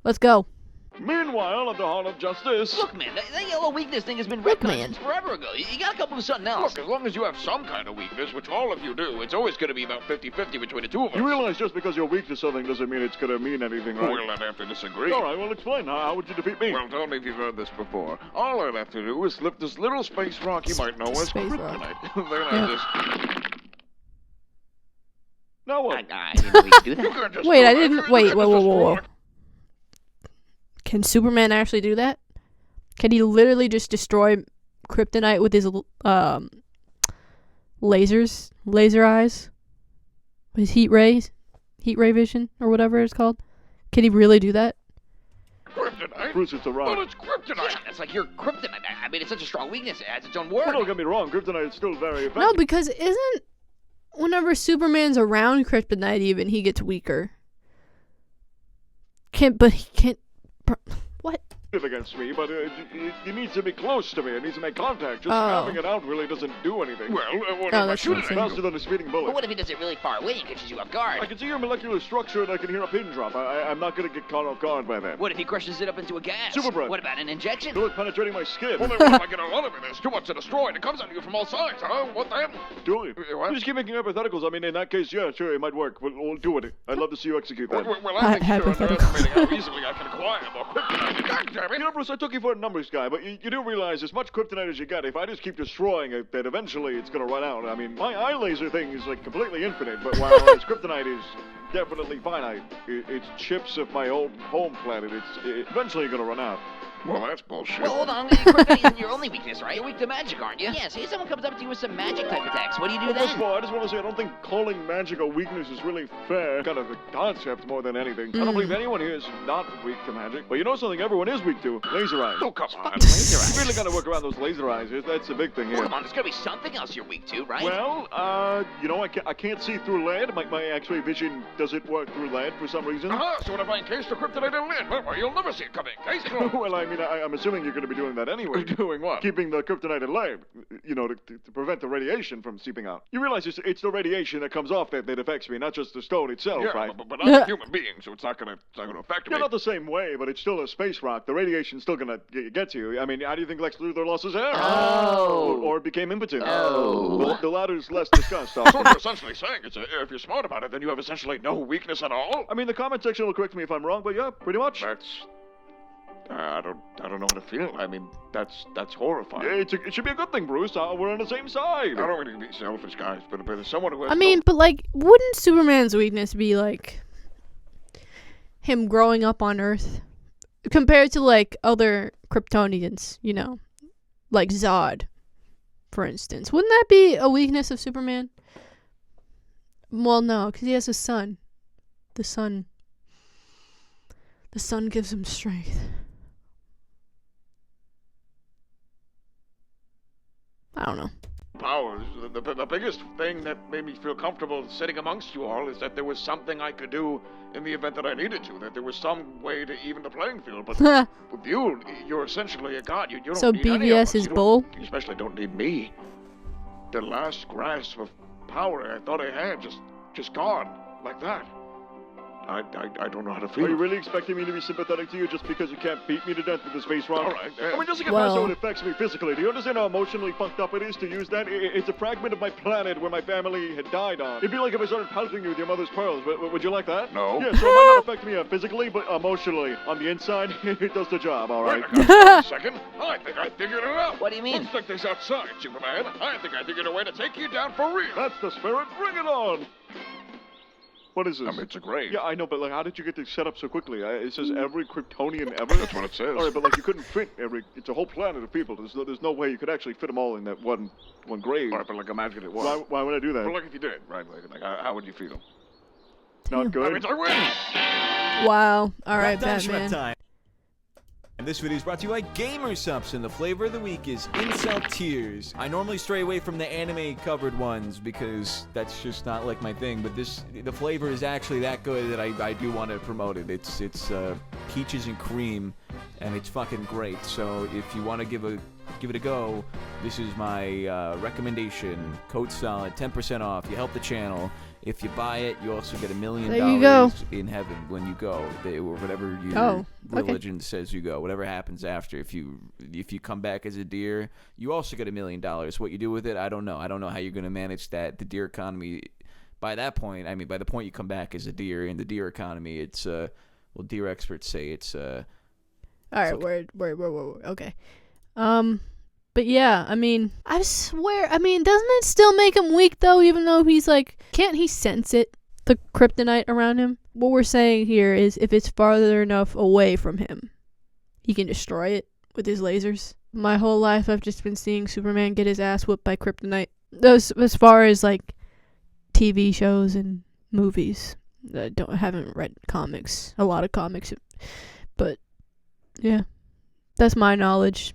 Let's go. Meanwhile, at the Hall of Justice... Look, man, that yellow weakness thing has been Look, retconned man. since forever ago. You gotta come up with something else. Look, as long as you have some kind of weakness, which all of you do, it's always going to be about 50-50 between the two of us. You realize just because you're weak to something doesn't mean it's going to mean anything, right? We'll have to disagree. All right, well, explain. How would you defeat me? Well, tell me if you've heard this before. All I'd have to do is slip this little space rock you might know as Space rock. Kryptonite. Then I just... Now what? I didn't know we could do You that. can't just Wait, do I that. didn't. You Wait, can't whoa, just whoa, whoa, destroy whoa. it. Can Superman actually do that? Can he literally just destroy Kryptonite with his laser eyes, his heat ray vision, or whatever it's called? Can he really do that? Kryptonite? Bruce, it's a rock. Well, it's Kryptonite. Yeah, that's like your kryptonite. I mean, it's such a strong weakness. It has its own Well, word. don't get me wrong. Kryptonite is still very effective. No, because isn't whenever Superman's around Kryptonite, even he gets weaker. But he can't. What? Against me, but it needs to be close to me. It needs to make contact. Just Oh. having it out really doesn't do anything. Well, what Oh, am I that's shooting what at I'm you? Faster than a speeding bullet. But what if he does it really far away and catches you off guard? I can see your molecular structure and I can hear a pin drop. I'm not going to get caught off guard by that. What if he crushes it up into a gas? Super breath. What about an injection? Feel it penetrating my skin. Well, then what if I get a lot of it? There's too much to destroy, and it comes at you from all sides, huh? What then? Do it. What? You just keep making hypotheticals. I mean, in that case, yeah, sure, it might work. We'll do it. I'd love to see you execute that. Well, I think you're Hypothetical. underestimating how easily I can acquire more kryptonite. God damn it! You know, Bruce, I took you for a numbers guy, but you do realize as much kryptonite as you get, if I just keep destroying it, that eventually it's going to run out. I mean, my eye laser thing is like completely infinite, but while its kryptonite is definitely finite, it's chips of my old home planet. It's eventually going to run out. Well, that's bullshit. Well, hold on. Kryptonite isn't your only weakness, right? You're weak to magic, aren't you? Yeah, say someone comes up to you with some magic type attacks. What do you do Well, first of then? all, I just want to say I don't think calling magic a weakness is really fair. Kind of a concept more than anything. I don't believe anyone here is not weak to magic. But you know something everyone is weak to? Laser eyes. Oh, come on. Laser eyes. You really got to work around those laser eyes. That's the big thing Well, here. come on, there's gotta be something else you're weak to, right? Well, you know, I can't see through lead. My X-ray vision doesn't work through lead for some reason. So what if I encase the kryptonite in lead? Well, you'll never see it coming. Case closed. Well, I mean, I'm assuming you're going to be doing that anyway. Doing what? Keeping the kryptonite in lead, you know, to prevent the radiation from seeping out. You realize it's the radiation that comes off that affects me, not just the stone itself, Yeah, right? but I'm a human being, so it's not gonna affect Yeah, me. not the same way, but it's still a space rock. The radiation's still gonna get to you. I mean, how do you think Lex Luthor lost his hair? Oh. Or became impotent? Oh. The latter's less discussed. So what you're essentially saying is if you're smart about it, then you have essentially no weakness at all? I mean, the comment section will correct me if I'm wrong, but yeah, pretty much. That's... I don't know how to feel. I mean, that's horrifying. Yeah, it should be a good thing, Bruce. We're on the same side. I don't mean to be selfish, guys, but as someone who has I mean, but like, wouldn't Superman's weakness be like him growing up on Earth compared to like other Kryptonians? You know, like Zod, for instance. Wouldn't that be a weakness of Superman? Well, no, because he has a son. The sun gives him strength. I don't know. powers, the biggest thing that made me feel comfortable sitting amongst you all is that there was something I could do in the event that I needed to, that there was some way to even the playing field. But with you, you're essentially a god. You don't So need any of BVS us. is You don't- bull? You especially don't need me. The last grasp of power I thought I had just gone like that. I don't know how to feel. Are you really expecting me to be sympathetic to you just because you can't beat me to death with this face rock? All right. I mean, just to get Well- past how it affects me physically, do you understand how emotionally fucked up it is to use that? It's a fragment of my planet where my family had died on. It'd be like if I started pelting you with your mother's pearls. Would you like that? No. Yeah, so it might not affect me physically, but emotionally. On the inside, it does the job, all right? Wait a second. I think I figured it out. What do you mean? Let's take this outside, Superman. I think I figured a way to take you down for real. That's the spirit. Bring it on! What is this? It's a grave. Yeah, I know, but like, how did you get this set up so quickly? It says every Kryptonian ever. That's what it says. All right, but like, you couldn't fit every. It's a whole planet of people. There's no way you could actually fit them all in that one grave. All right, but like, imagine it was. Why would I do that? Well, like if you did, right? Like how would you feel? Not good. I mean, I win. Wow. All right, Rap time, shred Batman. time. And this video is brought to you by Gamersupps, and the flavor of the week is Incel Tears. I normally stray away from the anime-covered ones because that's just not like my thing, but the flavor is actually that good that I do want to promote it. It's peaches and cream, and it's fucking great. So if you want to give a give it a go, this is my recommendation. Code SOLID, 10% off. You help the channel. If you buy it, you also get $1 million There you go. in heaven when you go, or whatever your okay. religion says you go. Whatever happens after, if you come back as a deer, you also get $1 million. What you do with it, I don't know. I don't know how you're going to manage that. The deer economy, by that point, I mean, by the point you come back as a deer in the deer economy, it's well, deer experts say it's All right, word. Okay. But yeah, I mean, I swear, I mean, doesn't it still make him weak though, even though he's like, can't he sense it, the kryptonite around him? What we're saying here is if it's farther enough away from him, he can destroy it with his lasers. My whole life I've just been seeing Superman get his ass whipped by kryptonite. Those, as far as like TV shows and movies. I haven't read a lot of comics, but yeah, that's my knowledge.